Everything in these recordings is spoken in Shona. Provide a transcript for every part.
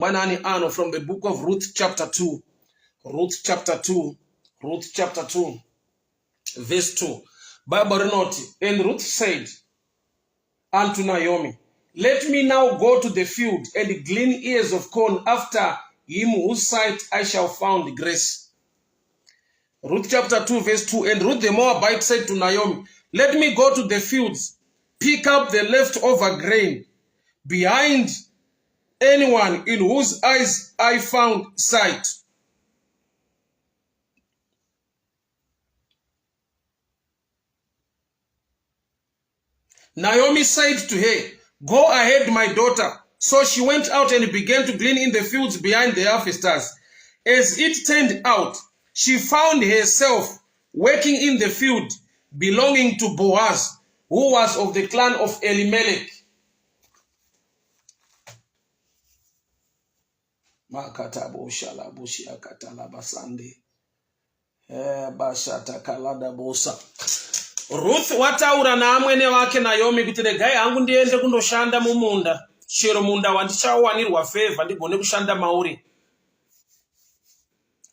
Banani Ano from the book of Ruth chapter 2. Ruth chapter 2. Ruth chapter 2. Verse 2. Bible note. And Ruth said unto Naomi, let me now go to the field and glean ears of corn after him whose sight I shall find grace. Ruth chapter 2 verse 2. And Ruth the Moabite said to Naomi, let me go to the fields, pick up the leftover grain behind anyone in whose eyes I found sight. Naomi said to her, go ahead, my daughter. So she went out and began to glean in the fields behind the harvesters. As it turned out, she found herself working in the field belonging to Boaz, who was of the clan of Elimelech. Ruth wataura naamwene wake Naomi kuti regai hangu ndiende kundoshanda mumunda, chero munda wandichawanirwa favor ndigone kushanda mauri.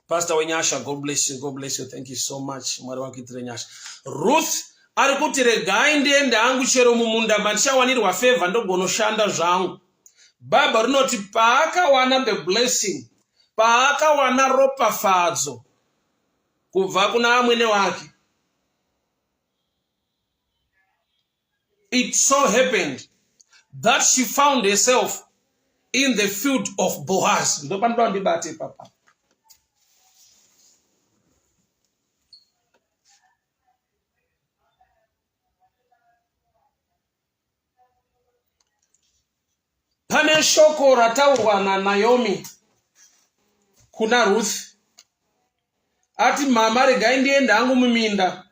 Pastor Wenyasha, God bless you, God bless you, thank you so much. Mwari wakuitire nyasha. Ruth ari kuti regai ndiende hangu chero mumunda wandichawanirwa favor ndogonoshanda zvangu. Bible rinoti paakawana the blessing, paakawana ropafadzo kubva kuna amwene wake, it so happened that she found herself in the field of Boaz. Pane shoko rataurwa na Naomi kuna Ruth. Ati mama regai ndiende hangu muminda,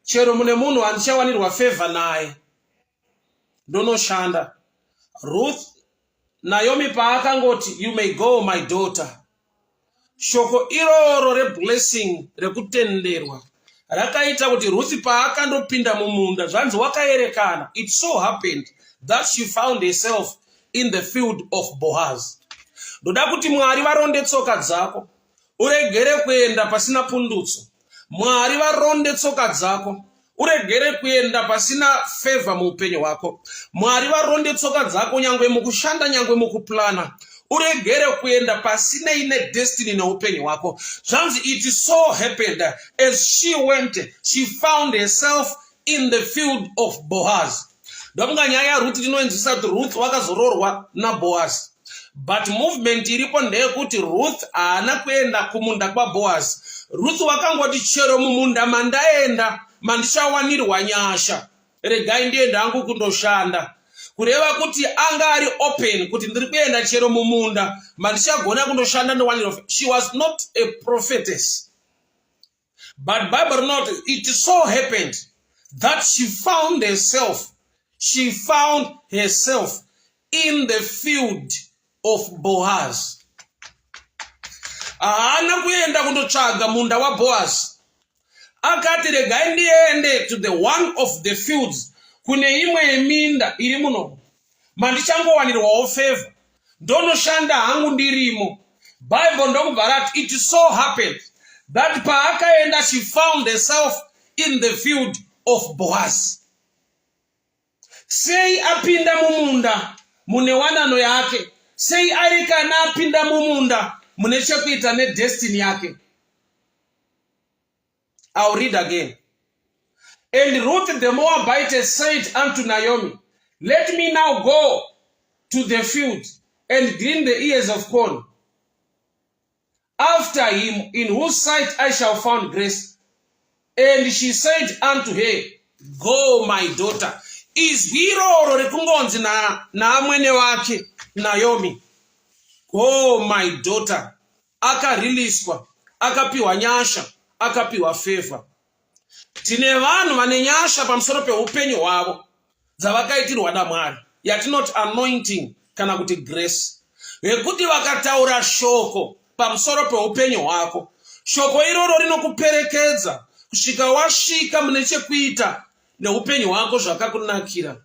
chero mune munhu wandichawanirwa favor naye ndonoshanda. Ruth, Naomi paakangoti, you may go my daughter, shoko iroro reblessing rekutenderwa rakaita kuti Ruth paakandopinda mumunda zvanzi wakaerekana. It so happened that she found herself in the field of Boaz. Ndoda kuti Mwari varonde tsoka dzako, uregere kuenda pasina pundutso. Mwari varonde tsoka dzako, uregere kuenda pasina favor muupenyu wako. Mwari varonde tsoka dzako nyangwe mukushanda nyangwe mukuplana, uregere kuenda pasina ine destiny na upenyu wako. Zvanzi it so happened as she went, she found herself in the field of Boaz. Ndomunga nyaya Ruth inoenzisa kuti Ruth wakazororwa na Boaz. But movement iripo ndeyekuti Ruth haana kuenda kumunda kwa Boaz. Ruth wakangoti chero mumunda mandaenda mandichawanirwa nyasha, regai ndiende hangu kundoshanda. Kureva kuti anga ari open kuti ndiri kuenda chero mumunda mandichagona kundoshanda ndowanirwa. She was not a prophetess, but Bible note it so happened that she found herself in the field of Boaz. Haana kuenda kundotsvaga munda wa Boaz. Akati regai ndiende to the one of the fields, kune imwe yeminda iri muno mandichangowanirwawo favor ndonoshanda hangu ndirimo. Bible ndokubva rati it so happened that paakaenda she found herself in the field of Boaz. Sei apinda mumunda mune wanano yake, sei arikana apinda mumunda mune chekuita ne destiny yake. I'll read again. And Ruth the Moabite said unto Naomi, let me now go to the field and glean the ears of corn after him in whose sight I shall find grace. And she said unto her, go my daughter. Izwi iroro rekungonzi na amwene wake Naomi, go my daughter. Akariliswa, akapiwa nyasha, akapiwa favor. Tine vanhu vane nyasha pamusoro peupenyu hwavo dzavakaitirwa naMwari, yatinoti anointing kana kuti grace, yekuti vakataura shoko pamusoro peupenyu hwako, shoko iroro rinokuperekedza kusvika wasvika mune chekuita neupenyu hwako zvakakunakira.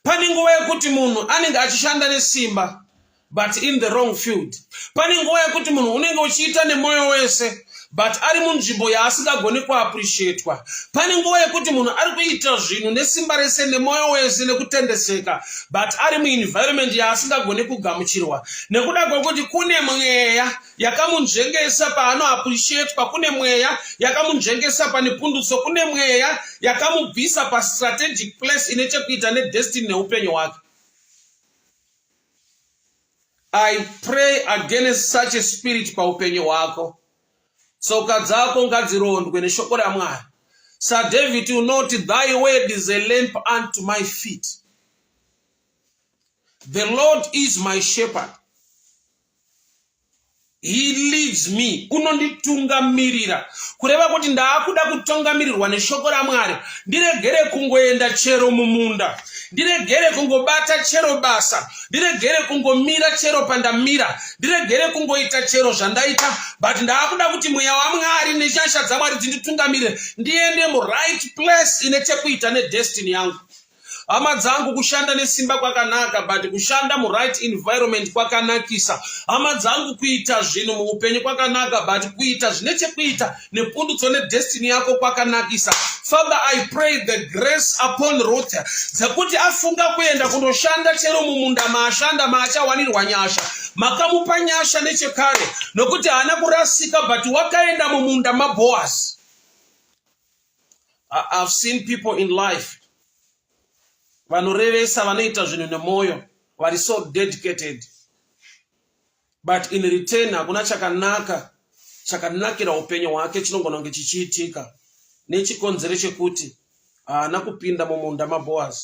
Pane nguva yekuti munhu anenge achishanda nesimba but in the wrong field. Pane nguva yekuti munhu unenge uchiita nemoyo wese but ari munzvimbo yaasingagoni kuappreciatwa. Pane nguva yekuti munhu ari kuita zvinhu nesimba rese nemoyo wese nekutendeseka but ari muenvironment yaasingagoni kugamuchirwa nekuda kwekuti kune mweya yakamunzvengesa paanoappreciatwa, kune mweya yakamunzvengesa pane pundutso, kune mweya yakamubvisa pastrategic place ine chekuita nedestiny neupenyu hwake. I pray against such a spirit paupenyu hwako. Tsoka dzako ngadzirondwe neshoko raMwari. Sir David unoti, thy word is a lamp unto my feet. The Lord is my shepherd. He leads me. Unonditungamirira. Kureva kuti ndaakuda kutungamirirwa neshoko raMwari. Ndiregere kungoenda chero mumunda. Ndiregere kungobata chero basa. Ndiregere kungomira chero pandamira. Ndiregere kungoita chero zvandaita. But ndaakuda kuti mweya waMwari neshasha dzaMwari dzinditungamirire. Ndiende mu right place ine chekuita nedestiny yangu. Hama dzangu kushanda nesimba kwakanaka, but kushanda mu right environment kwakanakisa. Hama dzangu kuita zvinhu muupenyu kwakanaka, but kuita zvine chekuita nepundutso nedestiny yako kwakanakisa. Father, I pray the grace upon Ruth dzekuti afunga kuenda kundoshanda chero mumunda maashanda maachawanirwa nyasha. Makamupa nyasha nechekare nokuti haana kurasika, but wakaenda mumunda maBoaz. I've seen people in life vanorevesa vanoita zvinhu nemoyo vari so dedicated, but in return hakuna chakanakira upenyu hwake chinongona kunge chichiitika nechikonzero chekuti haana kupinda mumunda maBoaz.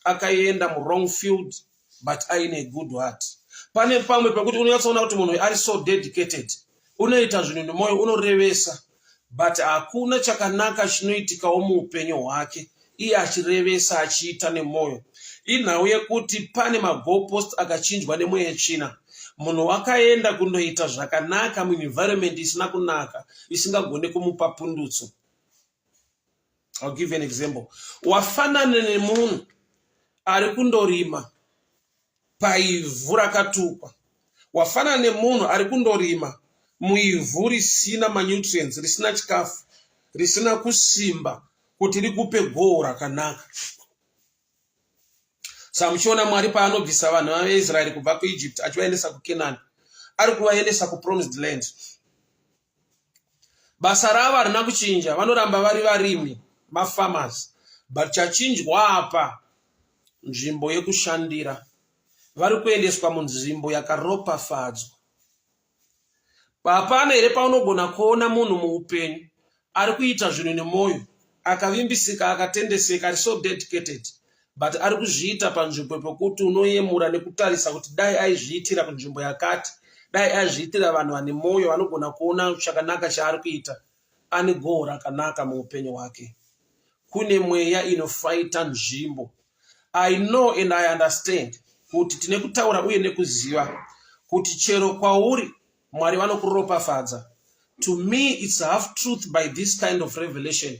Akaenda mu wrong field but aine good heart. Pane pamwe pekuti unonyatsoona kuti munhu ari so dedicated, unoita zvinhu nemoyo, unorevesa, but hakuna chakanaka chinoitikawo muupenyu hwake iye achirevesa achiita nemoyo. Inhau yekuti pane magoalpost akachinjwa nemweya yetsvina. Munhu wakaenda kundoita zvakanaka muenvironment isina kunaka, isingagone kumupa pundutso. I'll give you an example. Wafanana nemunhu ari kundorima paivhu rakatukwa. Wafanana nemunhu ari kundorima muivhu risina manutrients, risina chikafu, risina kusimba kuti rikupe goal rakanaka. Samuchiona Mwari paanobvisa vanhu vaIsraeri kubva kuEgypt achivaendesa kuKenani, ari kuvaendesa kupromised land. Basa ravo harina kuchinja, vanoramba vari varimi, mafarmers, but chachinjwa apa nzvimbo yekushandira. Vari kuendeswa munzvimbo yakaropafadzwa. Hapana here paunogona kuona munhu muupenyu ari kuita zvinhu nemoyo, akavimbisika, akatendeseka, ari so dedicated, but ari kuzviita panzvimbo pekuti unoyemura nekutarisa kuti dai aizviitira kunzvimbo yakati, dai aizviitira vanhu vane moyo vanogona kuona chakanaka chaari kuita, ane goal rakanaka muupenyu hwake. Kune mweya inofaita nzvimbo. I know and I understand kuti tine kutaura uye nekuziva kuti chero kwauri Mwari vanokuropafadza. To me it's half truth by this kind of revelation.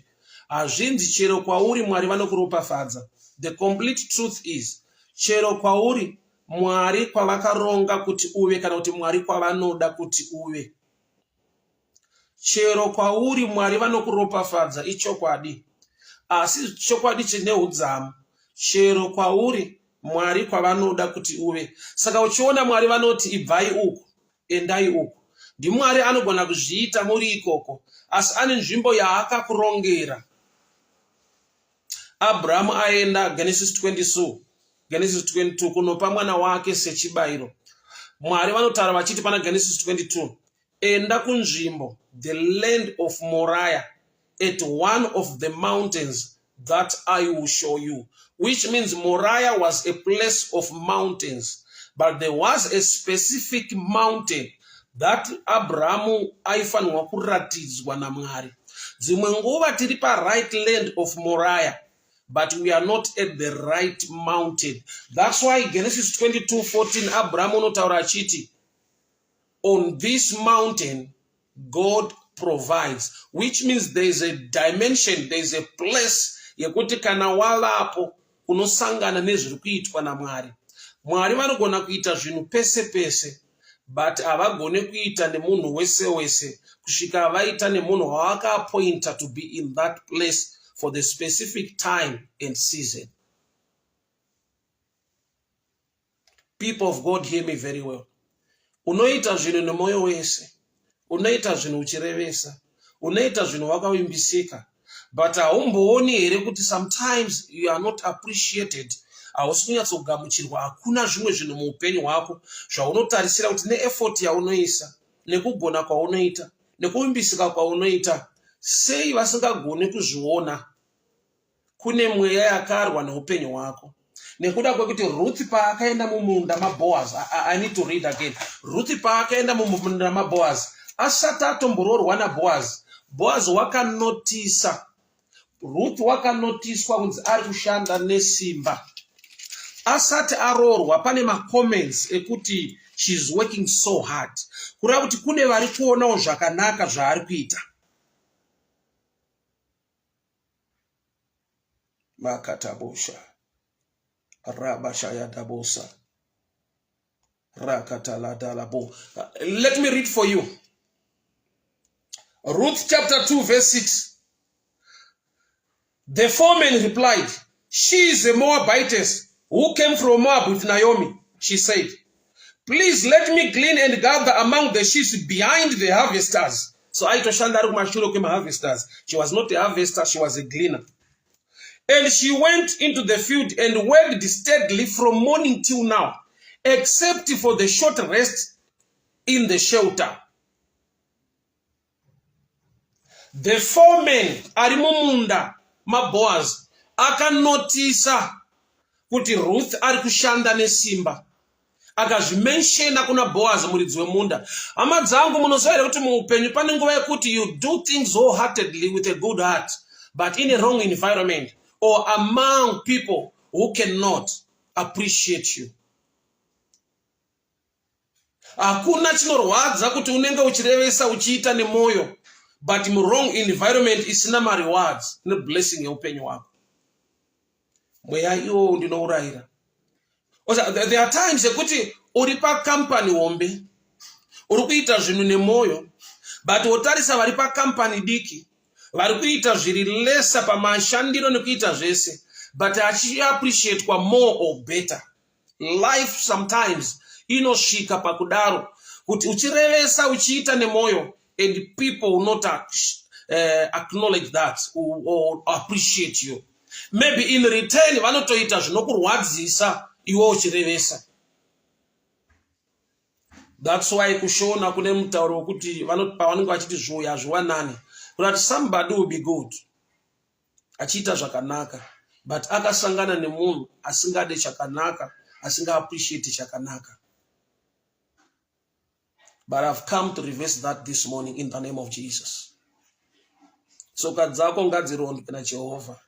Hazvinzi chero kwauri Mwari vanokuropafadza. The complete truth is chero kwauri Mwari kwavakaronga kuti uve kana kuti Mwari kwavanoda kuti uve. Chero kwauri Mwari vanokuropafadza ichokwadi. Asi chokwadi chine udzamu. Chero kwauri Mwari kwavanoda kuti uve. Saka uchiona Mwari vanoti ibvai uku, endai uku. Ndi Mwari anogona kuzviita muri ikoko, asi ane nzvimbo yaakakurongera. Abrahamu aenda Genesis 22 kunopa mwana wake sechibayiro. Mwari vanotaura vachiti pana Genesis 22, enda kunzvimbo, the land of Moriah, at one of the mountains that I will show you. Which means Moriah was a place of mountains, but there was a specific mountain that Abrahamu aifanirwa kuratidzwa naMwari. Dzimwe nguva tiri pa right land of Moriah, but we are not at the right mountain. That's why Genesis 22:14 Abrahamu unotaura achiti, on this mountain God provides, which means there is a dimension, there is a place yekuti kana wavapo unosangana nezviri kuitwa naMwari. Mwari vanogona kuita zvinhu pese pese, but havagone kuita nemunhu wese wese kusvika vaita nemunhu wavakaappointa to be in that place for the specific time and season. People of God, hear me very well. Unoita zvinhu nemoyo wese, unoita zvinhu uchirevesa, unoita zvinhu wakavimbisika, but haumbooni here kuti sometimes you are not appreciated. Hausi kunyatsogamuchirwa. Hakuna zvimwe zvinhu muupenyu hwako zvaunotarisira kuti neeffort yaunoisa, nekugona kwaunoita, nekuvimbisika kwaunoita, sei vasingagoni kuzviona. Kune mweya yakarwa neupenyu hwako. Nekuda kwekuti Ruth paakaenda mumunda maBoaz, I need to read again. Ruth paakaenda mumunda maBoaz, asati atomboroorwa naBoaz, Boaz wakanotisa, Ruth wakanotiswa kunzi ari kushanda nesimba. Asati aroorwa pane macomments ekuti she's working so hard. Kureva kuti kune vari kuonawo zvakanaka zvaari kuita. Makatabosha. Rabashayadabosa. Rakataladalabo. Let me read for you. Ruth chapter 2 verse 6. The foreman replied, "She is a Moabitess who came from Moab with Naomi." She said, "Please let me glean and gather among the sheaves behind the harvesters." So harvesters. She was not a harvester, she was a gleaner. And she went into the field and worked steadily from morning till now, except for the short rest in the shelter. The foreman arimumunda maBoaz akanotisa kuti Ruth ari kushanda nesimba. Akazvimenshena kuna Boaz muridzi wemunda. Hama dzangu munoziva kuti muupenyu pane nguva yekuti you do things wholeheartedly with a good heart, but in a wrong environment or among people who cannot appreciate you. Hakuna chinorwadza kuti unenge uchirevesa uchiita nemoyo, but in wrong environment isina rewards ne blessing yeupenyu wako. Mweya iwo ndinourayira. There are times ekuti uri pacompany hombe, uri kuita zvinhu nemoyo, but wotarisa vari pacompany diki, vari kuita zviri lesa pamashandiro nekuita zvese, but achiappreciate kwa more or better. Life sometimes inosvika pakudaro kuti uchirevesa uchiita nemoyo, and people will not acknowledge that or appreciate you. Maybe in return vanotoita zvinokurwadzisa iwe uchirevesa. That's why kushona kune mutauro wekuti pavanenge vachiti zvoya hazviwanani, kuti somebody will be good achiita zvakanaka, but akasangana nemunhu asingade chakanaka, asinga appreciate chakanaka. But I've come to reverse that this morning in the name of Jesus. Tsoka dzako ngadzirondwe naJehovha.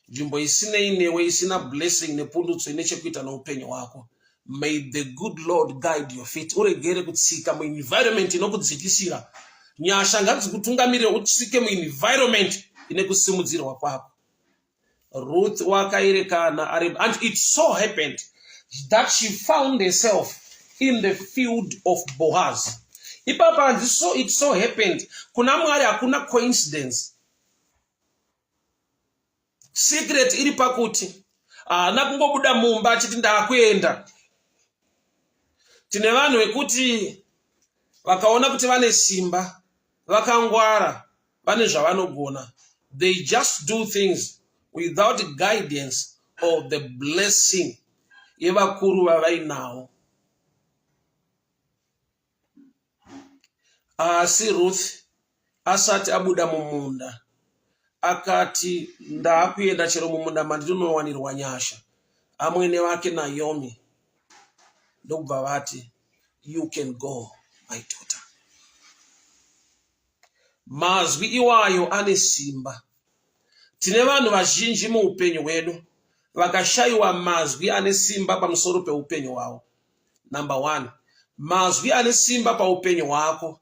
Nzvimbo isinei newe, isina blessing nepundutso ine chekuita noupenyu hwako. May the good Lord guide your feet. Uregere kutsika muenvironment inokudzikisira. Nyasha ngadzikutungamirire utsike muenvironment ine kusimudzirwa kwako. Ruth wakairekana, and it so happened that she found herself in the field of Boaz. Ipapa, it so happened. Kuna mwari hakuna coincidence. Secret iri pakuti nakungobuda mumba achiti ndakuenda. Tine vanhu vekuti vakaona kuti vane simba, vakangwara, vane zvavanogona. They just do things without guidance or the blessing yevakuru vavainawo. Asi Ruth asati abuda mumunda, akati ndakuenda chero mumunda mandinowanirwa nyasha. Amwene wake Naomi ndobva vati, "You can go, my daughter." Mazwi iwayo ane simba. Tine vanhu vazhinji muupenyu hwedu vakashaiwa mazwi ane simba pamusoro peupenyu hwavo. Number 1, mazwi ane simba paupenyu hwako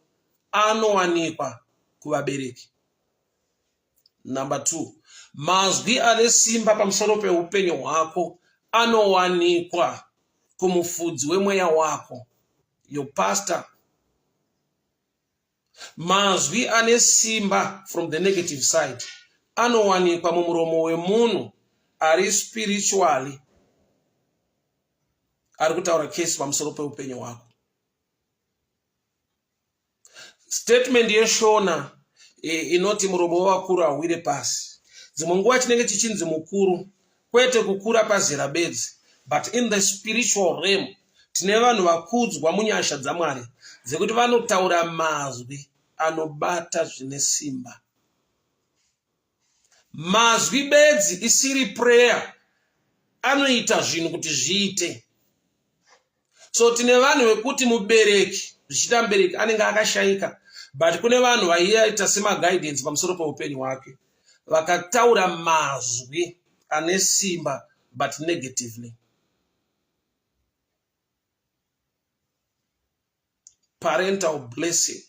anowanikwa kuvabereki. Number 2, mazwi ane simba pamusoro peupenyu hwako anowanikwa kumufudzi wemweya wako, your pastor. Mazwi ane simba from the negative side anowanikwa mumuromo wemunhu ari spiritually ari kutaura kesi pamusoro peupenyu hwako. Statement yeshona inoti muromo wavakuru hauwire pasi. Dzimwe nguva chinenge chichinzi mukuru, kwete kukura pazera bedzi, but in the spiritual realm tine vanhu vakudzwa munyasha dzaMwari dzekuti vanotaura mazwi anobata zvine simba. Mazwi bedzi isiri prayer, anoita zvinhu kuti zviite. So tine vanhu vekuti mubereki, zvichita mubereki anenge akashayika, but kune vanhu vaiita sema guidance pamusoro peupenyu hwake, vakataura mazwi ane simba but negatively. Parental blessing,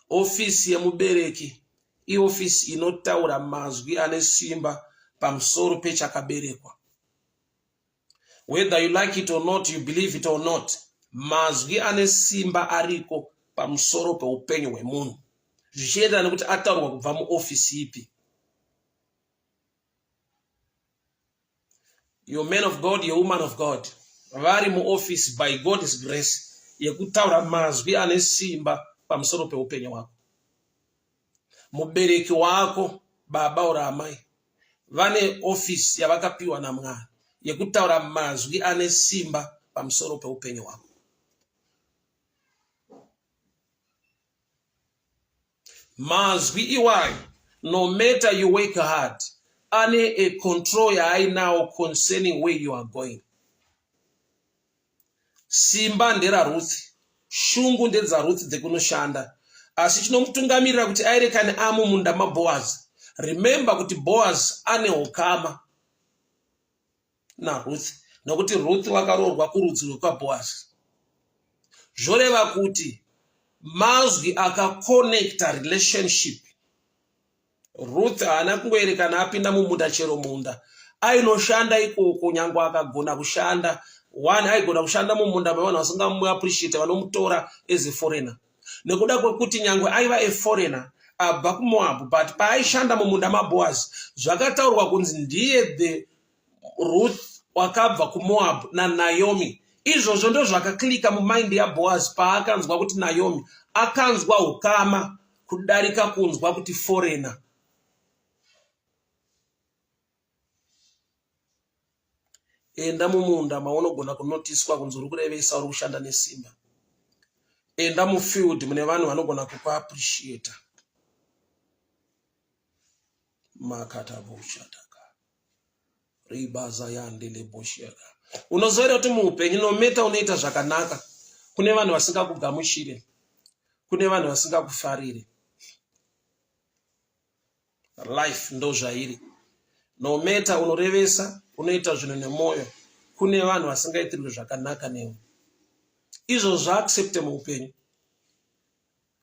ofisi yemubereki iofisi inotaura mazwi ane simba pamusoro pechakaberekwa. Whether you like it or not, you believe it or not, mazwi ane simba ariko pamusoro peupenyu hwemunhu, zvichienderana nekuti ataurwa kubva muofisi ipi. Your man of God, your woman of God, vari muofisi by God's grace yekutaura mazwi ane simba pamusoro peupenyu hwako. Mubereki wako, baba ora amai, vane ofisi yavakapiwa naMwari yekutaura mazwi ane simba pamusoro peupenyu hwako. Mazwi iwayo, no matter you work hard, ane a control yaainawo concerning where you are going. Simba ndera Ruth, shungu ndedza Ruth dzekunoshanda, asi chinomutungamirira kuti airekane amo munda maBoaz. Remember kuti Boaz ane ukama naRuth, nokuti Ruth wakaroorwa kurudzi rwekwaBoaz. Zvoreva kuti mazwi akaconnecta relationship. Ruth haana kungoerekana apinda mumunda chero munda, ainoshanda ikoko nyangwe akagona kushanda. One aigona kushanda mumunda mevanhu vasingamu appreciate, vanomutora as a foreigner. Nekuda kwekuti nyangwe aiva a foreigner abva kuMoab, but paaishanda mumunda maBoaz, zvakataurwa kunzi ndiye the Ruth wakabva kuMoab naNaomi. Izvozvo ndo zvakaklika mumind yaBoaz paakanzwa kuti Naomi akanzwa ukama kudarika kunzwa kuti foreigner. Enda mumunda maunogona kunotiswa kunzi uri kurevesa uri kushanda nesimba. Enda mufield mune vanhu vanogona kukuappreciate. Makata boshataka ribaza yandele boshaka. Unozoera kuti muupenyu nometa unoita zvakanaka, kune vanhu vasingakugamuchire, kune vanhu vasingakufarire. Life ndo zvairi. No matter unorevesa, unoita zvinhu nemoyo, kune vanhu vasingaitirwe zvakanaka newe. Izvo zvaaccepte muupenyu.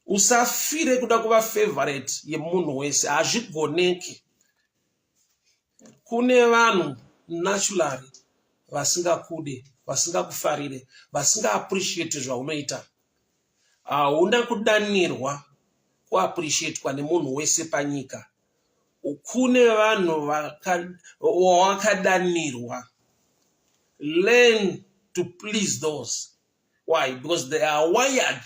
Usafire kuda kuva favorite yemunhu wese, hazvigoneki. Kune vanhu naturally vasingakude, vasingakufarire, vasingaappreciate zvaunoita. Hauna kudanirwa kuappreciatwa nemunhu wese panyika. Kune vanhu wawakadanirwa. Learn to please those. Why? Because they are wired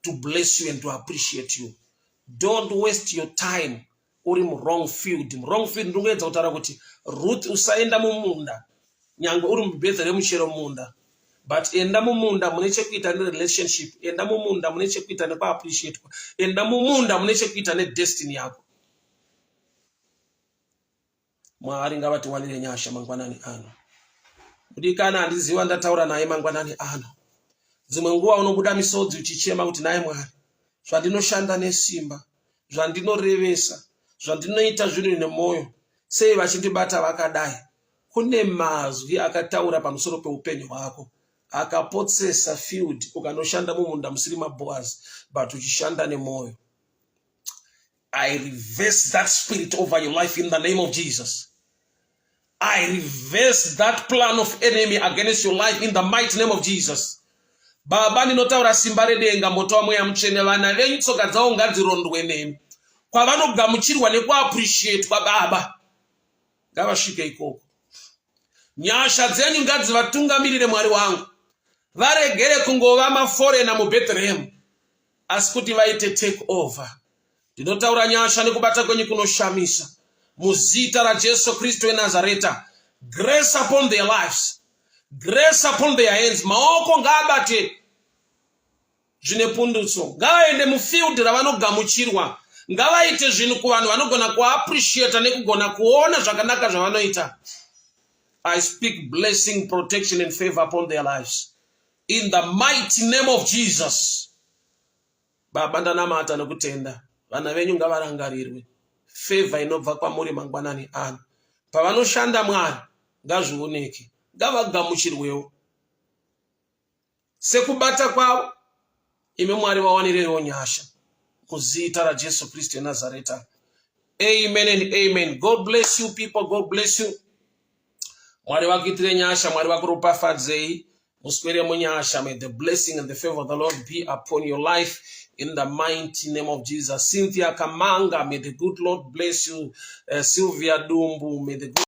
to bless you and to appreciate you. Don't waste your time uri wrong field. Wrong field ndungoedza kutaura kuti Ruth usaenda mumunda nyangwe uri mubhedha muchero munda, but enda mumunda mune chekuita relationship, enda mumunda mune chekuita nekuappreciatwa, enda mumunda mune chekuita nedestiny yako. Mwari ngavatiwanire nyasha mangwanani ano. Mudikana handiziva ndataura naye mangwanani ano. Dzimwe nguva unobuda misodzi uchichema kuti naye Mwari, zvandinoshanda nesimba, zvandinorevesa, zvandinoita zvinhu nemoyo, sei vachindibata vakadai. Kune mazwi akataura pamusoro peupenyu hwako, akapotsesa field ukanoshanda mumunda musiri maBoaz, but uchishanda nemoyo. I reverse that spirit over your life in the name of Jesus. I reverse that plan of enemy against your life in the mighty name of Jesus. Baba ndinotaura simba redenga moto wa mweya mutsvene vana venyu tsoka dzavo ngadzirondwe nemi kwavanogamuchirwa nekuappreciate kwa Baba ngavasvike ikoko. Nyasha dzenyu ngadzivatungamirire Mwari wangu, varegere kungova maforena muBethlehem asi kuti vaite take over. Ndinotaura nyasha nekubata kwenyu kunoshamisa muzita raJesu Kristu weNazareta. Grace upon their lives, grace upon their hands. Maoko ngabate zvine pundutso, ngavaende mufield ravanogamuchirwa, ngavaite zvinhu kuvanhu vanogona kuappreciate nekugona kuona zvakanaka zvavanoita. I speak blessing, protection and favor upon their lives in the mighty name of Jesus. Baba ndanamata nokutenda vana venyu ngavarangarirwe favor inobva kwamuri mangwanani ano. Pavanoshanda Mwari ngazvioneke, ngavagamuchirwewo sekubata kwavo. Imi Mwari vawanirewo nyasha muzita raJesu Kristu weNazareta. Amen and amen. God bless you people. God bless you. Mwari vakuitire nyasha, Mwari vakuropafadzei, muswere munyasha. May the blessing and the favor of the Lord be upon your life in the mighty name of Jesus. Cynthia Kamanga, may the good Lord bless you. Sylvia Dumbu, may the good